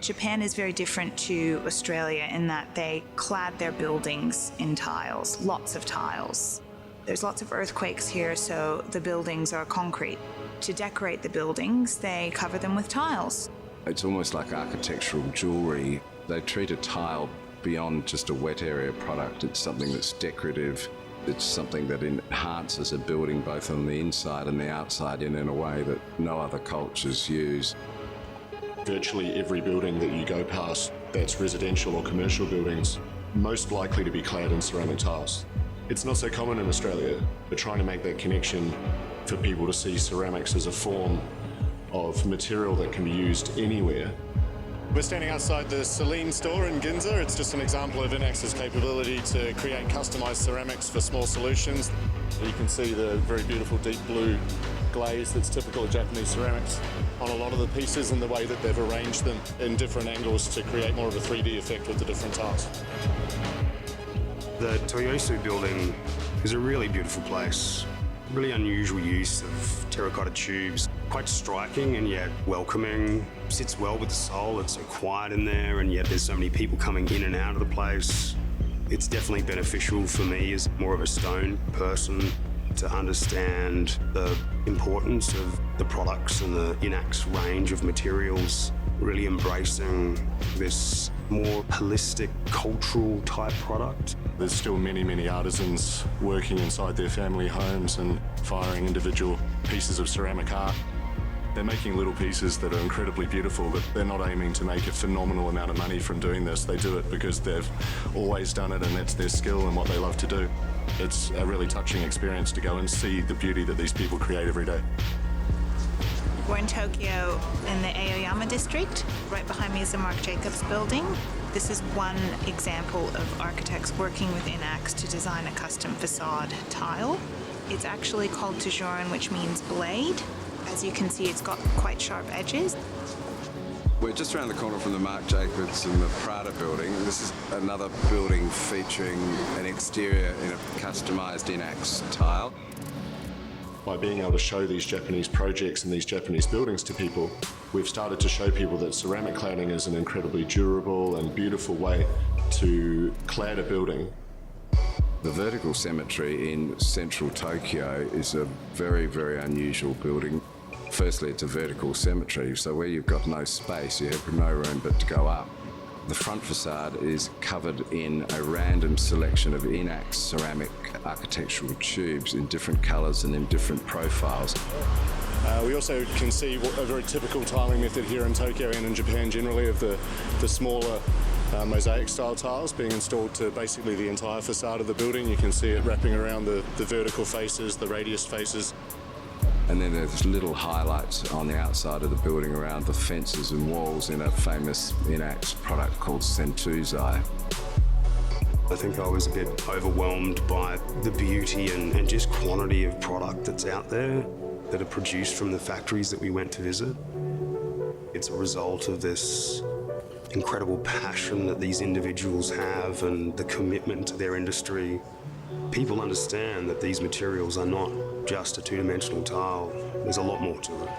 Japan is very different to Australia in that they clad their buildings in tiles, lots of tiles. There's lots of earthquakes here, so the buildings are concrete. To decorate the buildings, they cover them with tiles. It's almost like architectural jewellery. They treat a tile beyond just a wet area product. It's something that's decorative. It's something that enhances a building both on the inside and the outside in a way that no other cultures use. Virtually every building that you go past that's residential or commercial buildings, most likely to be clad in ceramic tiles. It's not so common in Australia, but trying to make that connection for people to see ceramics as a form of material that can be used anywhere. We're standing outside the Celine store in Ginza. It's just an example of Inax's capability to create customised ceramics for small solutions. You can see the very beautiful deep blue glaze that's typical of Japanese ceramics on a lot of the pieces and the way that they've arranged them in different angles to create more of a 3D effect with the different tiles. The Toyosu building is a really beautiful place. Really unusual use of terracotta tubes. Quite striking and yet welcoming. Sits well with the soul. It's so quiet in there and yet there's so many people coming in and out of the place. It's definitely beneficial for me as more of a stone person to understand the importance of the products and the Inax range of materials. Really embracing this more holistic, cultural type product. There's still many, many artisans working inside their family homes and firing individual pieces of ceramic art. They're making little pieces that are incredibly beautiful, but they're not aiming to make a phenomenal amount of money from doing this. They do it because they've always done it and that's their skill and what they love to do. It's a really touching experience to go and see the beauty that these people create every day. We're in Tokyo in the Aoyama district. Right behind me is the Marc Jacobs building. This is one example of architects working with Inax to design a custom facade tile. It's actually called Tajoran, which means blade. As you can see, it's got quite sharp edges. We're just around the corner from the Marc Jacobs and the Prada building. This is another building featuring an exterior in a customised Inax tile. By being able to show these Japanese projects and these Japanese buildings to people, we've started to show people that ceramic cladding is an incredibly durable and beautiful way to clad a building. The vertical cemetery in central Tokyo is a very, very unusual building. Firstly, it's a vertical cemetery, so where you've got no space, you have no room but to go up. The front facade is covered in a random selection of Inax ceramic architectural tubes in different colours and in different profiles. We also can see a very typical tiling method here in Tokyo and in Japan generally of the smaller mosaic style tiles being installed to basically the entire facade of the building. You can see it wrapping around the vertical faces, the radius faces. And then there's little highlights on the outside of the building around the fences and walls in a famous Inax product called Sentuzai. I think I was a bit overwhelmed by the beauty and just quantity of product that's out there that are produced from the factories that we went to visit. It's a result of this incredible passion that these individuals have and the commitment to their industry. People understand that these materials are not just a two-dimensional tile. There's a lot more to it.